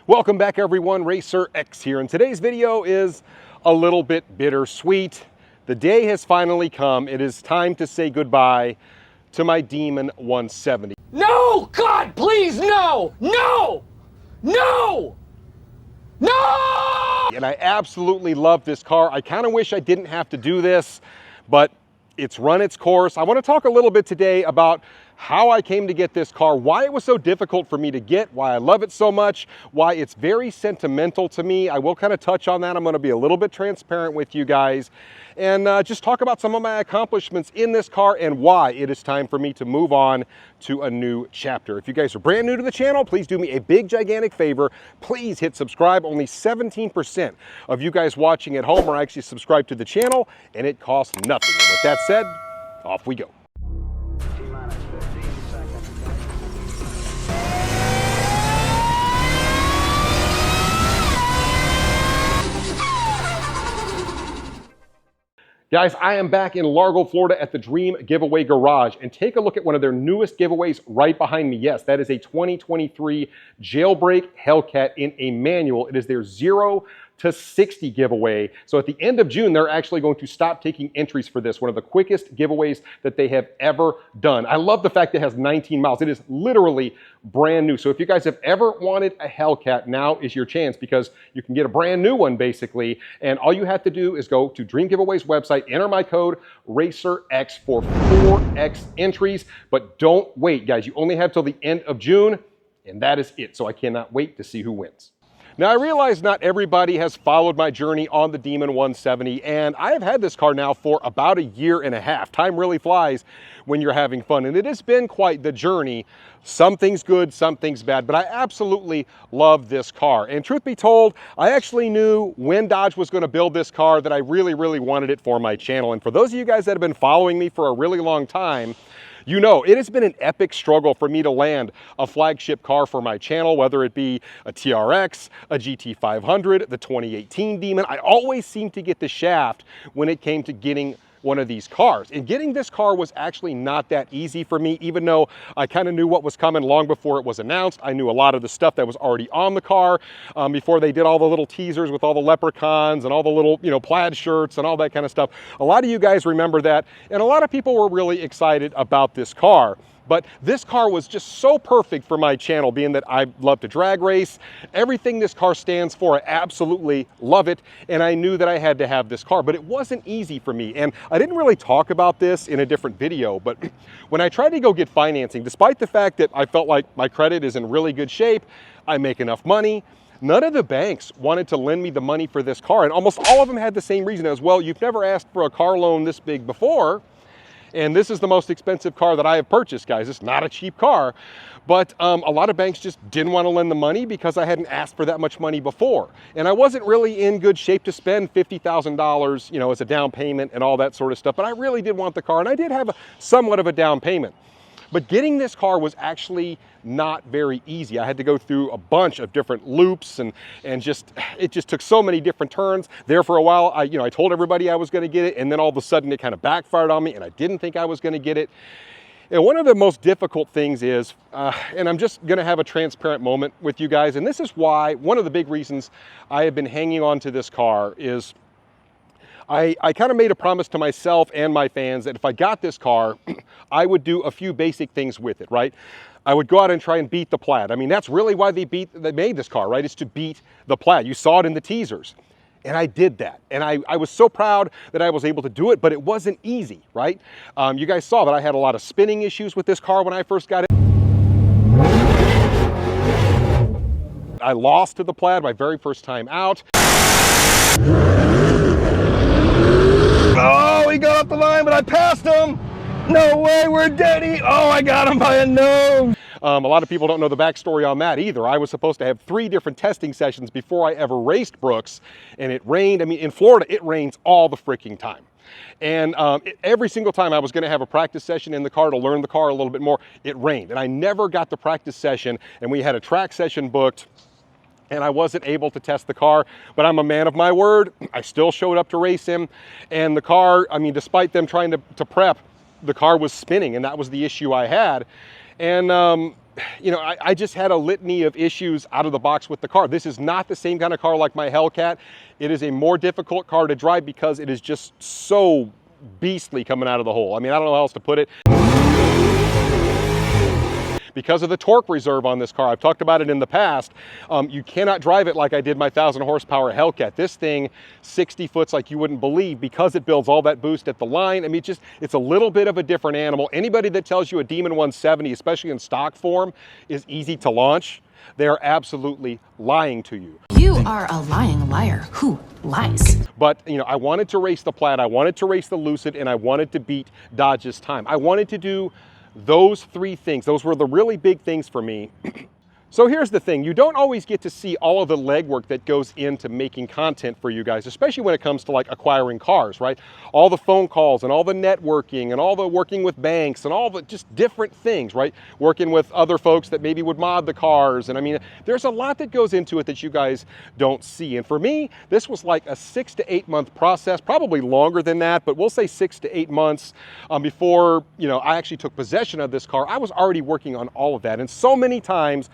Welcome back everyone, RacerX here, and today's video is a little bit bittersweet. The day has finally come. It is time to say goodbye to my Demon 170. No! God, please, no! No! No! No! And I absolutely love this car. I kind of wish I didn't have to do this, but it's run its course. I want to talk a little bit today about how I came to get this car, why it was so difficult for me to get, why I love it so much, why it's very sentimental to me. I will kind of touch on that. I'm going to be a little bit transparent with you guys and just talk about some of my accomplishments in this car and why it is time for me to move on to a new chapter. If you guys are brand new to the channel, please do me a big gigantic favor. Please hit subscribe. Only 17% of you guys watching at home are actually subscribed to the channel, and it costs nothing. And with that said, off we go. Guys, I am back in Largo, Florida at the Dream Giveaway Garage, and take a look at one of their newest giveaways right behind me. Yes, that is a 2023 Jailbreak Hellcat in a manual. It is their 0 to 60 giveaway. So at the end of June, they're actually going to stop taking entries for this, one of the quickest giveaways that they have ever done. I love the fact that it has 19 miles. It is literally brand new. So if you guys have ever wanted a Hellcat, now is your chance because you can get a brand new one basically. And all you have to do is go to Dream Giveaway's website, enter my code RacerX for 4X entries. But don't wait, guys. You only have till the end of June, and that is it. So I cannot wait to see who wins. Now, I realize not everybody has followed my journey on the Demon 170, and I have had this car now for about a year and a half. Time really flies when you're having fun, and it has been quite the journey. Some things good, some things bad, but I absolutely love this car. And truth be told, I actually knew when Dodge was going to build this car that I really, really wanted it for my channel. And for those of you guys that have been following me for a really long time, you know, it has been an epic struggle for me to land a flagship car for my channel, whether it be a TRX, a GT500, the 2018 Demon. I always seemed to get the shaft when it came to getting one of these cars. And getting this car was actually not that easy for me, even though I kind of knew what was coming long before it was announced. I knew a lot of the stuff that was already on the car before they did all the little teasers with all the leprechauns and all the little, you know, plaid shirts and all that kind of stuff. A lot of you guys remember that, and a lot of people were really excited about this car. But this car was just so perfect for my channel, being that I love to drag race. Everything this car stands for, I absolutely love it. And I knew that I had to have this car, but it wasn't easy for me. And I didn't really talk about this in a different video, but when I tried to go get financing, despite the fact that I felt like my credit is in really good shape, I make enough money, none of the banks wanted to lend me the money for this car. And almost all of them had the same reason as, well, you've never asked for a car loan this big before. And this is the most expensive car that I have purchased, guys. It's not a cheap car, but a lot of banks just didn't want to lend the money because I hadn't asked for that much money before. And I wasn't really in good shape to spend $50,000, you know, as a down payment and all that sort of stuff. But I really did want the car, and I did have somewhat of a down payment. But getting this car was actually not very easy. I had to go through a bunch of different loops and it just took so many different turns. There for a while, I told everybody I was going to get it, and then all of a sudden it kind of backfired on me and I didn't think I was going to get it. And one of the most difficult things is, and I'm just going to have a transparent moment with you guys, and this is why one of the big reasons I have been hanging on to this car is I kind of made a promise to myself and my fans that if I got this car, I would do a few basic things with it, right? I would go out and try and beat the Plaid. I mean, that's really why they made this car, right? It's to beat the Plaid. You saw it in the teasers. And I did that. And I was so proud that I was able to do it, but it wasn't easy, right? You guys saw that I had a lot of spinning issues with this car when I first got it. I lost to the Plaid my very first time out. Oh, he got up the line, but I passed him. No way, we're dead. Oh, I got him by a nose. A lot of people don't know the backstory on that either. I was supposed to have 3 different testing sessions before I ever raced Brooks, and it rained. I mean, in Florida, it rains all the freaking time. And every single time I was going to have a practice session in the car to learn the car a little bit more, it rained. And I never got the practice session, and we had a track session booked, and I wasn't able to test the car, but I'm a man of my word. I still showed up to race him, and the car, I mean, despite them trying to prep, the car was spinning, and that was the issue I had. And you know, I just had a litany of issues out of the box with the car. This is not the same kind of car like my Hellcat. It is a more difficult car to drive because it is just so beastly coming out of the hole. I mean, I don't know how else to put it. Because of the torque reserve on this car, I've talked about it in the past, you cannot drive it like I did my 1,000 horsepower Hellcat. This thing, 60 foots like you wouldn't believe, because it builds all that boost at the line. I mean, it's a little bit of a different animal. Anybody that tells you a Demon 170, especially in stock form, is easy to launch, they are absolutely lying to you. You are a lying liar who lies. But, you know, I wanted to race the Plaid, I wanted to race the Lucid, and I wanted to beat Dodge's time. I wanted to do those three things. Those were the really big things for me. So here's the thing, you don't always get to see all of the legwork that goes into making content for you guys, especially when it comes to like acquiring cars, right? All the phone calls and all the networking and all the working with banks and all the just different things, right? Working with other folks that maybe would mod the cars. And I mean, there's a lot that goes into it that you guys don't see. And for me, this was like a 6 to 8 month process, probably longer than that, but we'll say 6 to 8 months before, you know, I actually took possession of this car. I was already working on all of that. And so many times,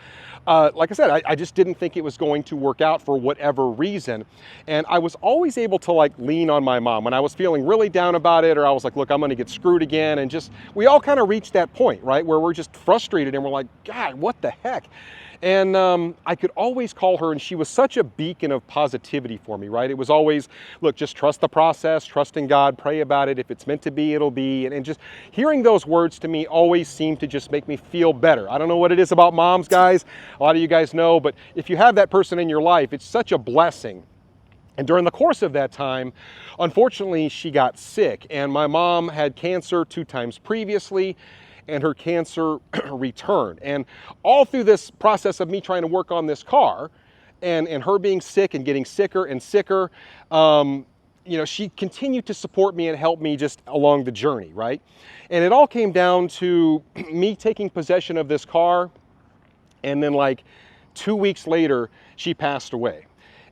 like I said, I just didn't think it was going to work out for whatever reason. And I was always able to like lean on my mom when I was feeling really down about it, or I was like, look, I'm going to get screwed again. And just, we all kind of reached that point, right? Where we're just frustrated and we're like, God, what the heck? And I could always call her, and she was such a beacon of positivity for me, right? It was always, look, just trust the process, trust in God, pray about it. If it's meant to be, it'll be. And just hearing those words to me always seemed to just make me feel better. I don't know what it is about moms, guys. A lot of you guys know, but if you have that person in your life, it's such a blessing. And during the course of that time, unfortunately, she got sick, and my mom had cancer 2 times previously, and her cancer returned. And all through this process of me trying to work on this car and her being sick and getting sicker and sicker, you know, she continued to support me and help me just along the journey, right? And it all came down to me taking possession of this car, and then like 2 weeks later, she passed away.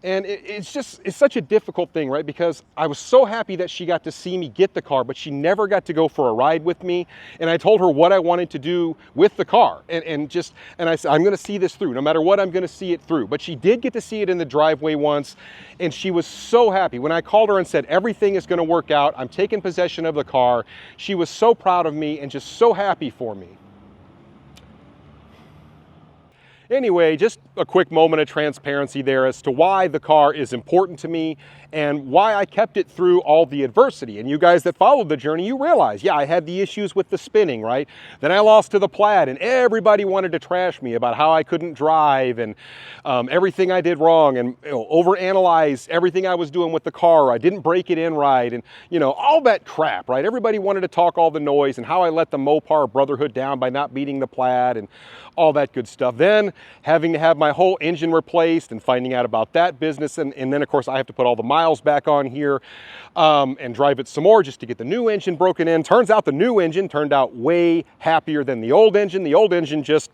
And it's such a difficult thing, right? Because I was so happy that she got to see me get the car, but she never got to go for a ride with me. And I told her what I wanted to do with the car. And I said, I'm going to see this through. No matter what, I'm going to see it through. But she did get to see it in the driveway once. And she was so happy. When I called her and said, everything is going to work out, I'm taking possession of the car, she was so proud of me and just so happy for me. Anyway, just a quick moment of transparency there as to why the car is important to me and why I kept it through all the adversity. And you guys that followed the journey, you realize, yeah, I had the issues with the spinning, right? Then I lost to the Plaid, and everybody wanted to trash me about how I couldn't drive and everything I did wrong, and overanalyze everything I was doing with the car. I didn't break it in right, and all that crap, right? Everybody wanted to talk all the noise and how I let the Mopar Brotherhood down by not beating the Plaid and all that good stuff. Then having to have my whole engine replaced and finding out about that business. And then of course I have to put all the miles back on here and drive it some more just to get the new engine broken in. Turns out the new engine turned out way happier than the old engine. The old engine just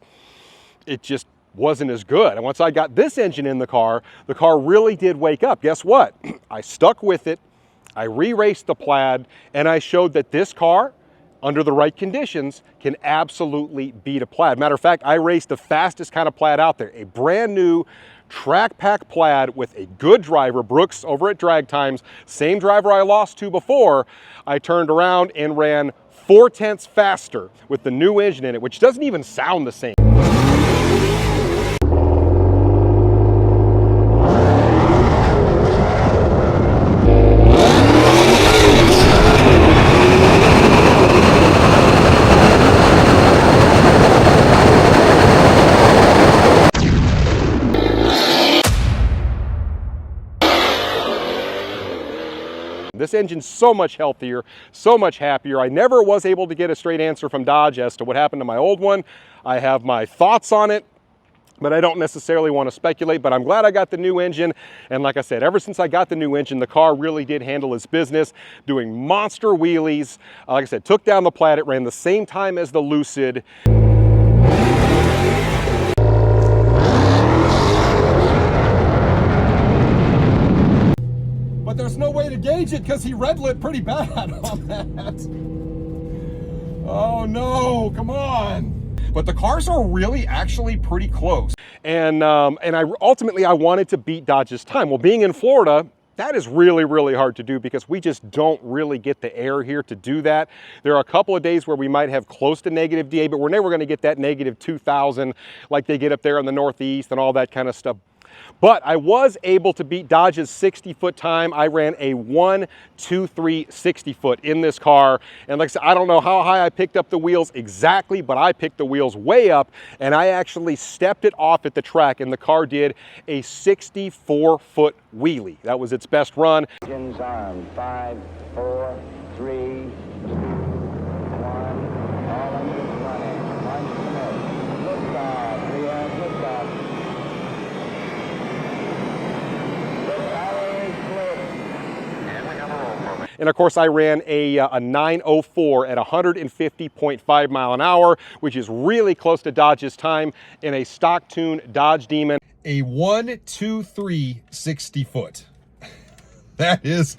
wasn't as good. And once I got this engine in the car really did wake up. Guess what? I stuck with it. I re-raced the Plaid, and I showed that this car, under the right conditions, can absolutely beat a Plaid. Matter of fact, I raced the fastest kind of Plaid out there, a brand new track pack Plaid with a good driver, Brooks over at Drag Times, same driver I lost to before. I turned around and ran 4/10 faster with the new engine in it, which doesn't even sound the same. This engine's so much healthier, so much happier. I never was able to get a straight answer from Dodge as to what happened to my old one. I have my thoughts on it, but I don't necessarily want to speculate. But I'm glad I got the new engine. And like I said, ever since I got the new engine, the car really did handle its business, doing monster wheelies. Like I said, took down the Plaid. It ran the same time as the Lucid. But there's no way to gauge it because he red lit pretty bad on that. Oh no, come on. but the cars are really actually pretty close. And I ultimately wanted to beat Dodge's time. Well, being in Florida, that is really, really hard to do because we just don't really get the air here to do that. There are a couple of days where we might have close to negative DA, but we're never going to get that negative 2,000 like they get up there in the Northeast and all that kind of stuff. But I was able to beat Dodge's 60-foot time. I ran a 1.23 60-foot in this car. And like I said, I don't know how high I picked up the wheels exactly, but I picked the wheels way up, and I actually stepped it off at the track, and the car did a 64-foot wheelie. That was its best run. Engines on. 5, 4, 3, 2, 1. All engines running. Launch commit. Liftoff. We have liftoff. And of course, I ran a 904 at 150.5 mile an hour, which is really close to Dodge's time in a stock tune Dodge Demon. A 1.23 60 foot. That is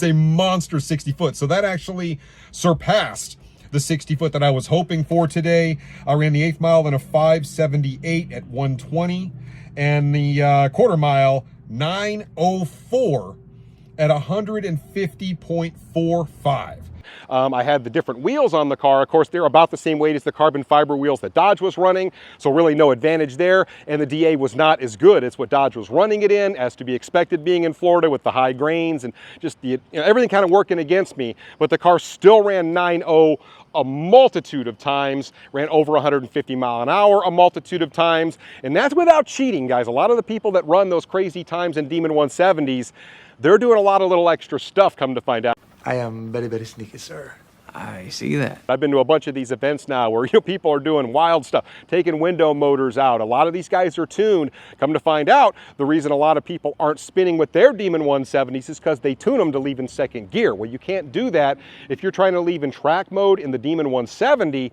a monster 60 foot. So that actually surpassed the 60 foot that I was hoping for today. I ran the 8th mile in a 578 at 120, and the quarter mile 904 at 150.45. I had the different wheels on the car. Of course, they're about the same weight as the carbon fiber wheels that Dodge was running, so really no advantage there. And the DA was not as good as what Dodge was running it in, as to be expected being in Florida with the high grains and just the, everything kind of working against me. But the car still ran 9.0 a multitude of times, ran over 150 mile an hour a multitude of times, and that's without cheating, guys. A lot of the people that run those crazy times in Demon 170s, they're doing a lot of little extra stuff, come to find out. I am very, very sneaky, sir. I see that. I've been to a bunch of these events now where people are doing wild stuff, taking window motors out. A lot of these guys are tuned. Come to find out, the reason a lot of people aren't spinning with their Demon 170s is because they tune them to leave in second gear. Well, you can't do that if you're trying to leave in track mode in the Demon 170.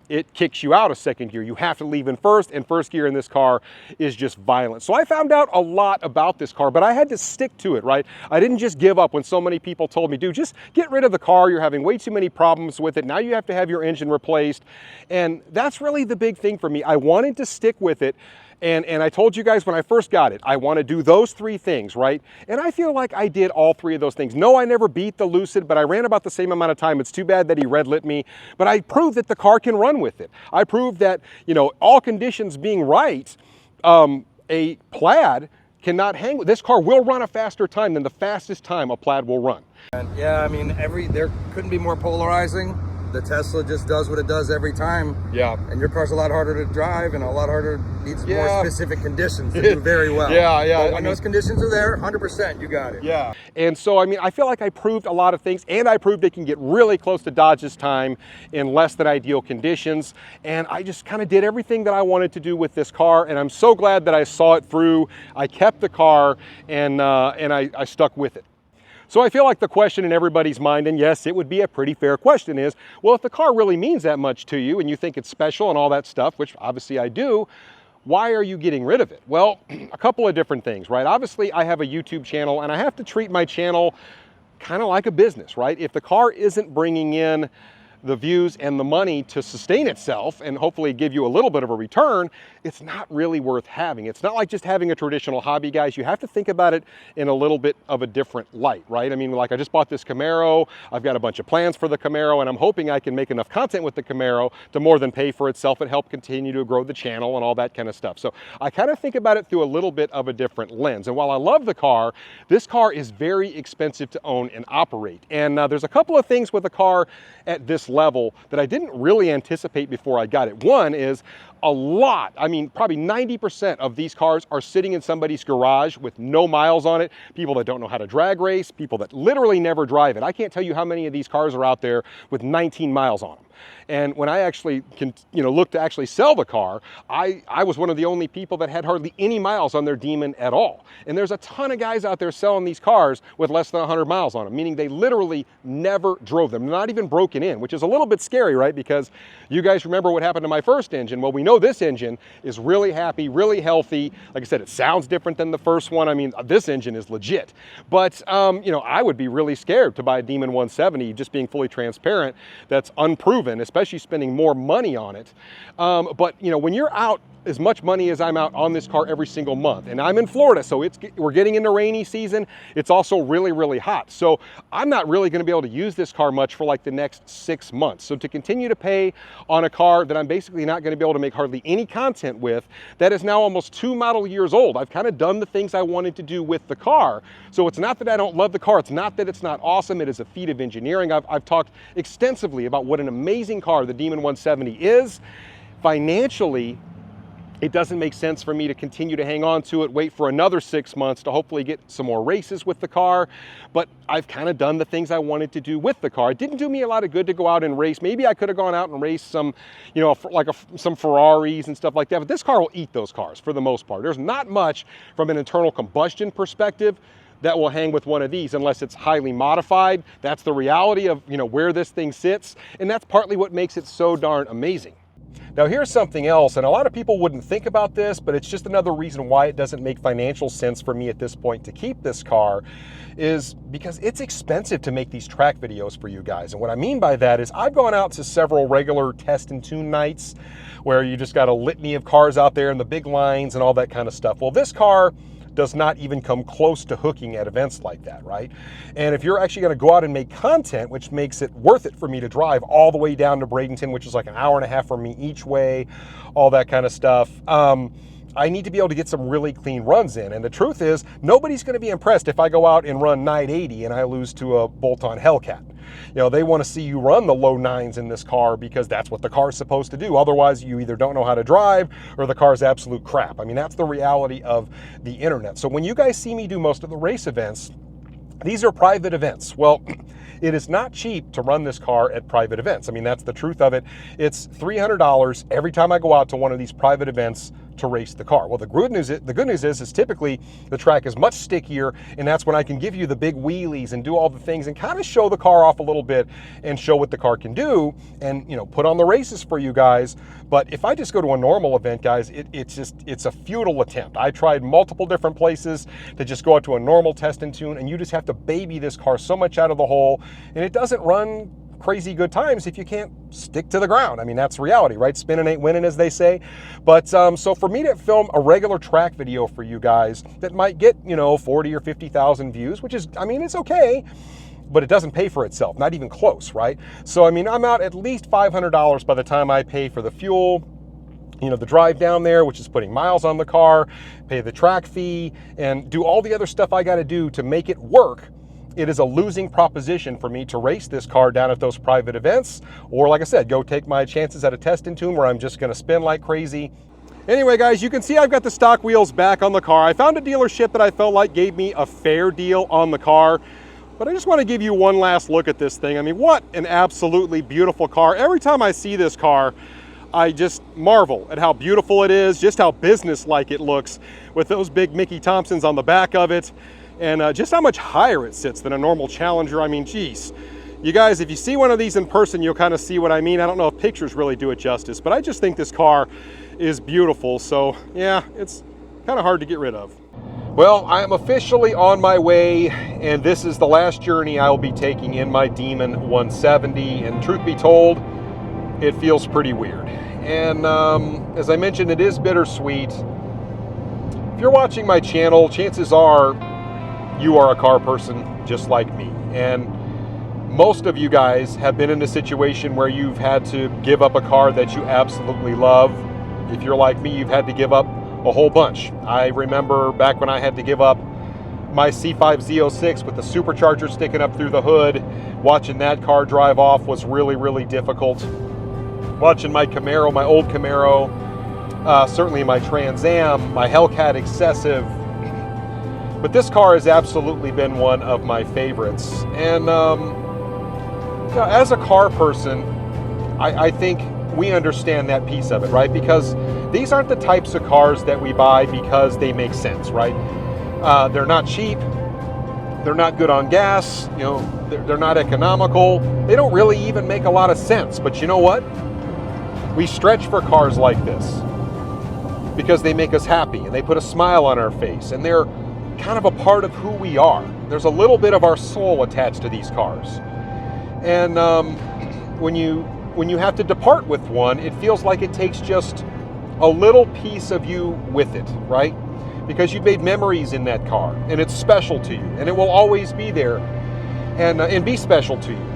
It kicks you out of second gear. You have to leave in first, and first gear in this car is just violent. So I found out a lot about this car, but I had to stick to it, right? I didn't just give up when so many people told me, dude, just get rid of the car. You're having way too many problems with it. Now you have to have your engine replaced. And that's really the big thing for me. I wanted to stick with it. And I told you guys when I first got it, I want to do those 3 things, right? And I feel like I did all 3 of those things. No, I never beat the Lucid, but I ran about the same amount of time. It's too bad that he red lit me, but I proved that the car can run with it. I proved that, all conditions being right, a Plaid cannot hang with this car. Will run a faster time than the fastest time a Plaid will run. And yeah, I mean, there couldn't be more polarizing. The Tesla just does what it does every time. Yeah. And your car's a lot harder to drive and a lot harder, needs more specific conditions to do very well. Yeah. But when those conditions are there, 100%, you got it. Yeah. And so, I feel like I proved a lot of things, and I proved they can get really close to Dodge's time in less than ideal conditions. And I just kind of did everything that I wanted to do with this car, and I'm so glad that I saw it through. I kept the car, and I stuck with it. So I feel like the question in everybody's mind, and yes, it would be a pretty fair question, is, well, if the car really means that much to you and you think it's special and all that stuff, which obviously I do, why are you getting rid of it? Well, a couple of different things, right? Obviously, I have a YouTube channel, and I have to treat my channel kind of like a business, right? If the car isn't bringing in the views and the money to sustain itself and hopefully give you a little bit of a return, it's not really worth having. It's not like just having a traditional hobby, guys. You have to think about it in a little bit of a different light, right? I mean, like I just bought this Camaro. I've got a bunch of plans for the Camaro, and I'm hoping I can make enough content with the Camaro to more than pay for itself and help continue to grow the channel and all that kind of stuff. So I kind of think about it through a little bit of a different lens. And while I love the car, this car is very expensive to own and operate. And there's a couple of things with a car at this level that I didn't really anticipate before I got it. One is a lot, probably 90% of these cars are sitting in somebody's garage with no miles on it, people that don't know how to drag race, people that literally never drive it. I can't tell you how many of these cars are out there with 19 miles on them. And when I actually looked to actually sell the car, I was one of the only people that had hardly any miles on their Demon at all. And there's a ton of guys out there selling these cars with less than 100 miles on them, meaning they literally never drove them, not even broken in, which is a little bit scary, right? Because you guys remember what happened to my first engine. Well, we know this engine is really happy, really healthy. Like I said, it sounds different than the first one. I mean, this engine is legit. But, you know, I would be really scared to buy a Demon 170, just being fully transparent. That's unproven, especially spending more money on it. But, you know, when you're out as much money as I'm out on this car every single month, and I'm in Florida, so we're getting into rainy season. It's also really, really hot. So I'm not really going to be able to use this car much for like the next 6 months. So to continue to pay on a car that I'm basically not going to be able to make hardly any content with, that is now almost 2 model years old. I've kind of done the things I wanted to do with the car. So it's not that I don't love the car. It's not that it's not awesome. It is a feat of engineering. I've talked extensively about what an amazing car the Demon 170 is. Financially, it doesn't make sense for me to continue to hang on to it, wait for another 6 months to hopefully get some more races with the car. But I've kind of done the things I wanted to do with the car. It didn't do me a lot of good to go out and race. Maybe I could have gone out and raced some, you know, some Ferraris and stuff like that. But this car will eat those cars for the most part. There's not much from an internal combustion perspective that will hang with one of these unless it's highly modified. That's the reality of, you know, where this thing sits. And that's partly what makes it so darn amazing. Now here's something else, and a lot of people wouldn't think about this, but it's just another reason why it doesn't make financial sense for me at this point to keep this car, is because it's expensive to make these track videos for you guys. And what I mean by that is I've gone out to several regular test and tune nights where you just got a litany of cars out there and the big lines and all that kind of stuff. Well, this car does not even come close to hooking at events like that, right? And if you're actually going to go out and make content, which makes it worth it for me to drive all the way down to Bradenton, which is like an hour and a half for me each way, all that kind of stuff, I need to be able to get some really clean runs in. And the truth is, nobody's going to be impressed if I go out and run 980 and I lose to a bolt-on Hellcat. You know, they want to see you run the low nines in this car because that's what the car is supposed to do. Otherwise, you either don't know how to drive or the car's absolute crap. I mean, that's the reality of the internet. So when you guys see me do most of the race events, these are private events. Well, it is not cheap to run this car at private events. I mean, that's the truth of it. It's $300 every time I go out to one of these private events to race the car. Well, the good news is typically the track is much stickier, and that's when I can give you the big wheelies and do all the things and kind of show the car off a little bit and show what the car can do and, you know, put on the races for you guys. But if I just go to a normal event, guys, it's a futile attempt. I tried multiple different places to just go out to a normal test and tune, and you just have to baby this car so much out of the hole, and it doesn't run crazy good times if you can't stick to the ground. I mean, that's reality, right? Spinning ain't winning, as they say. But so for me to film a regular track video for you guys that might get, you know, 40 or 50,000 views, which is, I mean, it's okay, but it doesn't pay for itself, not even close, right? So, I mean, I'm out at least $500 by the time I pay for the fuel, you know, the drive down there, which is putting miles on the car, pay the track fee, and do all the other stuff I got to do to make it work. It is a losing proposition for me to race this car down at those private events, or like I said, go take my chances at a test and tune where I'm just going to spin like crazy. Anyway, guys, you can see I've got the stock wheels back on the car. I found a dealership that I felt like gave me a fair deal on the car, but I just want to give you one last look at this thing. I mean, what an absolutely beautiful car. Every time I see this car, I just marvel at how beautiful it is, just how business-like it looks with those big Mickey Thompsons on the back of it. And just how much higher it sits than a normal Challenger. I mean, geez. You guys, if you see one of these in person, you'll kind of see what I mean. I don't know if pictures really do it justice, but I just think this car is beautiful. So yeah, it's kind of hard to get rid of. Well, I am officially on my way, and this is the last journey I will be taking in my Demon 170. And truth be told, it feels pretty weird. And as I mentioned, it is bittersweet. If you're watching my channel, chances are you are a car person just like me. And most of you guys have been in a situation where you've had to give up a car that you absolutely love. If you're like me, you've had to give up a whole bunch. I remember back when I had to give up my C5 Z06 with the supercharger sticking up through the hood. Watching that car drive off was really, really difficult. Watching my Camaro, my old Camaro, certainly my Trans Am, my Hellcat Excessive. But this car has absolutely been one of my favorites. And you know, as a car person, I think we understand that piece of it, right? Because these aren't the types of cars that we buy because they make sense, right? They're not cheap. They're not good on gas. You know, they're not economical. They don't really even make a lot of sense. But you know what? We stretch for cars like this because they make us happy and they put a smile on our face and they're kind of a part of who we are. There's a little bit of our soul attached to these cars. And when you have to depart with one, it feels like it takes just a little piece of you with it, right? Because you've made memories in that car and it's special to you and it will always be there and be special to you.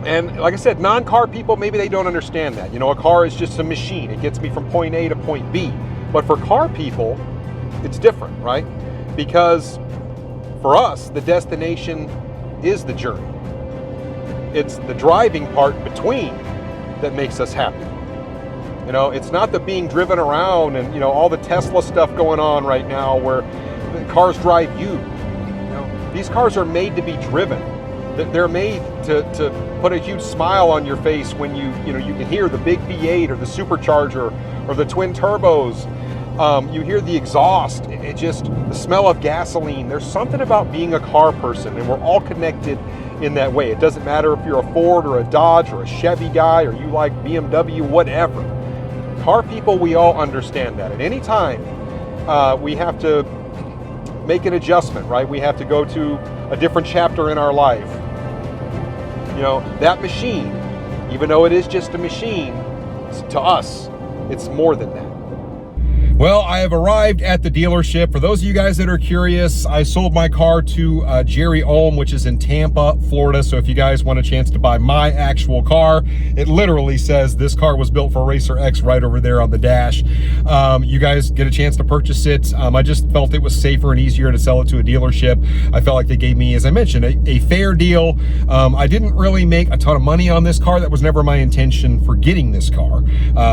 And like I said, non-car people, maybe they don't understand that. You know, a car is just a machine. It gets me from point A to point B. But for car people, it's different, right? Because for us, the destination is the journey. It's the driving part between that makes us happy. You know, it's not the being driven around and, you know, all the Tesla stuff going on right now where the cars drive you. You know, these cars are made to be driven. They're made to put a huge smile on your face when you can hear the big V8 or the supercharger or the twin turbos. You hear the exhaust, it just, the smell of gasoline. There's something about being a car person, and we're all connected in that way. It doesn't matter if you're a Ford or a Dodge or a Chevy guy or you like BMW, whatever. Car people, we all understand that. At any time, we have to make an adjustment, right? We have to go to a different chapter in our life. You know, that machine, even though it is just a machine, to us, it's more than that. Well, I have arrived at the dealership. For those of you guys that are curious, I sold my car to Jerry Ohm, which is in Tampa, Florida. So if you guys want a chance to buy my actual car, it literally says this car was built for RacerX right over there on the dash. You guys get a chance to purchase it. I just felt it was safer and easier to sell it to a dealership. I felt like they gave me, as I mentioned, a fair deal. I didn't really make a ton of money on this car. That was never my intention for getting this car.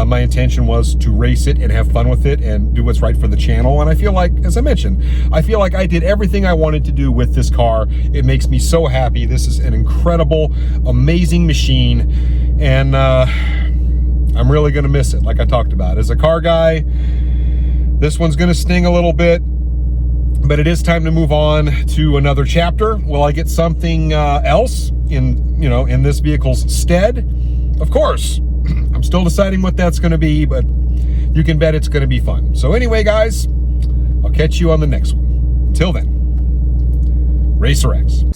My intention was to race it and have fun with it and do what's right for the channel. And I feel like, as I mentioned, I feel like I did everything I wanted to do with this car. It makes me so happy. This is an incredible, amazing machine. And I'm really gonna miss it, like I talked about. As a car guy, this one's gonna sting a little bit, but it is time to move on to another chapter. Will I get something else in this vehicle's stead? Of course. I'm still deciding what that's gonna be, but you can bet it's going to be fun. So anyway, guys, I'll catch you on the next one. Until then, RacerX.